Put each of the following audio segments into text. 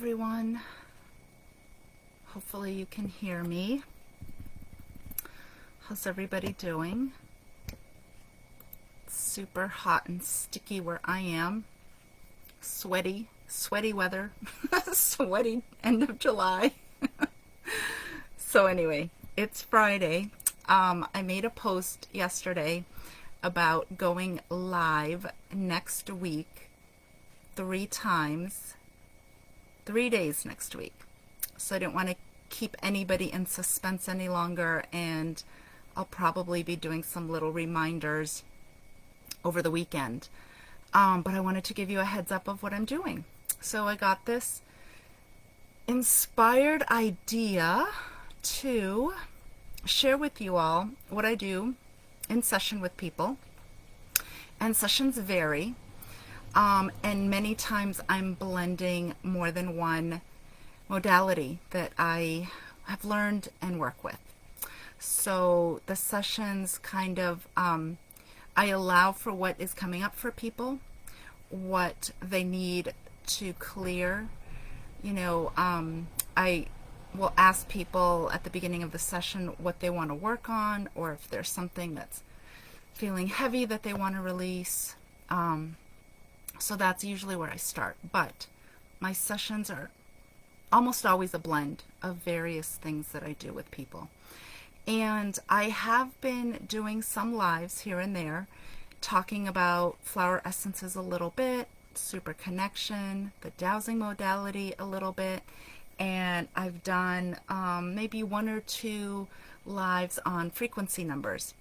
everyone. Hopefully you can hear me. How's everybody doing? It's super hot and sticky where I am. Sweaty weather. Sweaty end of July. So anyway, it's Friday. I made a post yesterday about going live next week 3 times, 3 days next week. So I didn't want to keep anybody in suspense any longer, and I'll probably be doing some little reminders over the weekend. But I wanted to give you a heads up of what I'm doing. So I got this inspired idea to share with you all what I do in session with people. And sessions vary. And many times I'm blending more than one modality that I have learned and work with. So the sessions kind of, I allow for what is coming up for people, what they need to clear. I will ask people at the beginning of the session what they want to work on, or if there's something that's feeling heavy that they want to release. So that's usually where I start. But my sessions are almost always a blend of various things that I do with people. And I have been doing some lives here and there, talking about flower essences a little bit, SuperConnection, the dowsing modality a little bit, and I've done maybe 1 or 2 lives on frequency numbers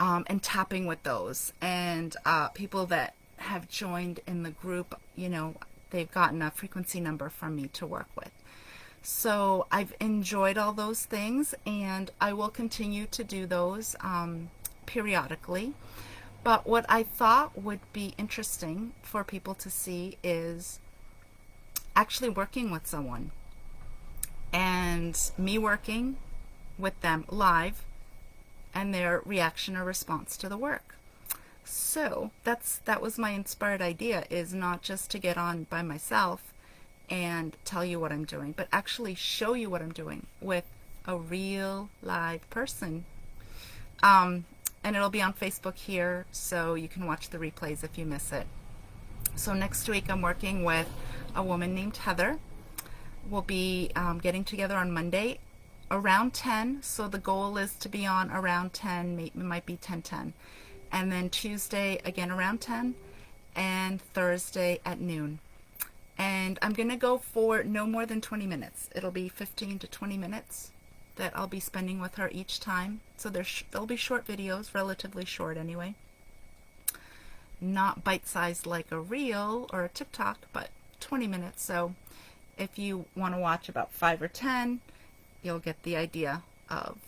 and tapping with those. And people that have joined in the group, they've gotten a frequency number from me to work with. So I've enjoyed all those things, and I will continue to do those periodically. But what I thought would be interesting for people to see is actually working with someone and me working with them live and their reaction or response to the work. So that was my inspired idea, is not just to get on by myself and tell you what I'm doing, but actually show you what I'm doing with a real live person. And it'll be on Facebook here, so you can watch the replays if you miss it. So next week I'm working with a woman named Heather. We'll be getting together on Monday around 10. So the goal is to be on around 10, it might be 10:10. And then Tuesday again around 10, and Thursday at noon. And I'm going to go for no more than 20 minutes. It'll be 15 to 20 minutes that I'll be spending with her each time. So there'll be short videos, relatively short anyway. Not bite-sized like a reel or a TikTok, but 20 minutes. So if you want to watch about 5 or 10, you'll get the idea of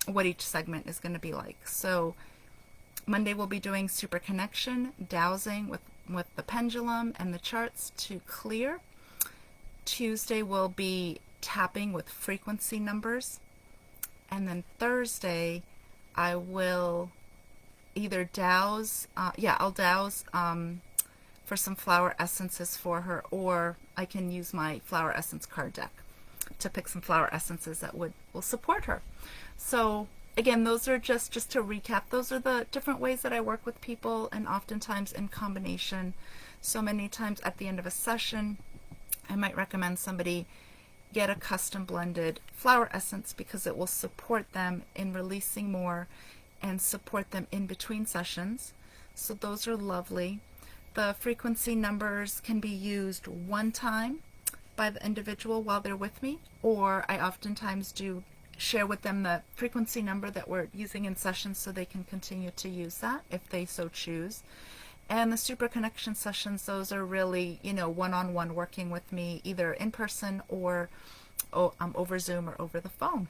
what each segment is going to be like. So Monday we'll be doing SuperConnection, dowsing with the pendulum and the charts to clear. Tuesday will be tapping with frequency numbers. And then Thursday I will either douse, I'll douse for some flower essences for her, or I can use my flower essence card deck to pick some flower essences that will support her. So again, those are just to recap, those are the different ways that I work with people, and oftentimes in combination. So many times at the end of a session, I might recommend somebody get a custom blended flower essence because it will support them in releasing more and support them in between sessions. So those are lovely. The frequency numbers can be used one time by the individual while they're with me, or I oftentimes do share with them the frequency number that we're using in sessions so they can continue to use that if they so choose. And the SuperConnection sessions, those are really, one-on-one working with me, either in person or over Zoom or over the phone.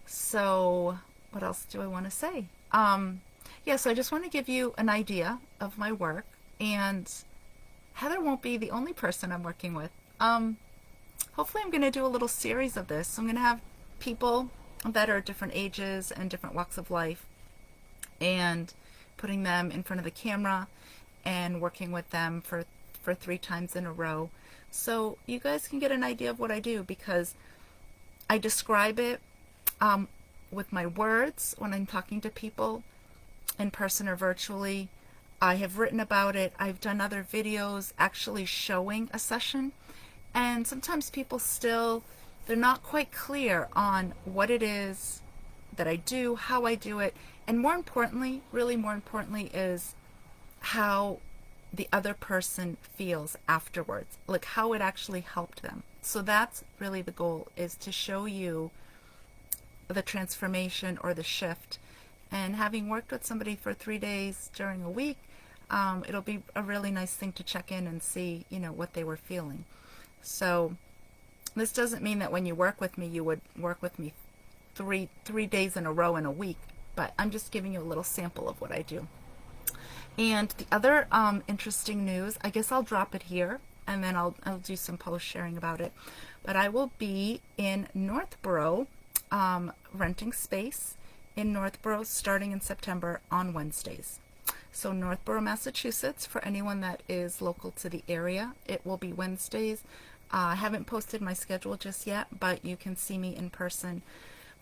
So what else do I want to say? So I just want to give you an idea of my work, and Heather won't be the only person I'm working with. Hopefully I'm going to do a little series of this. So I'm going to have people that are different ages and different walks of life, and putting them in front of the camera and working with them for for 3 times in a row. So you guys can get an idea of what I do, because I describe it with my words when I'm talking to people in person or virtually. I have written about it. I've done other videos actually showing a session. And sometimes people still, they're not quite clear on what it is that I do, how I do it, and more importantly, really more importantly, is how the other person feels afterwards, like how it actually helped them. So that's really the goal, is to show you the transformation or the shift. And having worked with somebody for 3 days during a week, it'll be a really nice thing to check in and see, what they were feeling. So this doesn't mean that when you work with me, you would work with me three days in a row in a week, but I'm just giving you a little sample of what I do. And the other interesting news, I guess I'll drop it here, and then I'll do some post sharing about it. But I will be in Northborough, renting space in Northborough starting in September on Wednesdays. So Northborough, Massachusetts, for anyone that is local to the area, it will be Wednesdays. I haven't posted my schedule just yet, but you can see me in person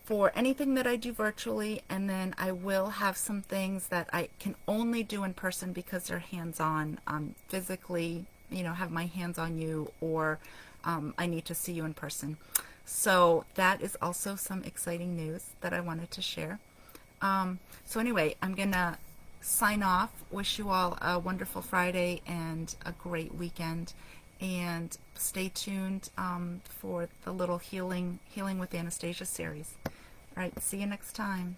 for anything that I do virtually, and then I will have some things that I can only do in person because they're hands-on, physically, have my hands on you, or I need to see you in person. So that is also some exciting news that I wanted to share. So anyway, I'm gonna sign off. Wish you all a wonderful Friday and a great weekend, and stay tuned for the little Healing with Anastasia series. All right, see you next time.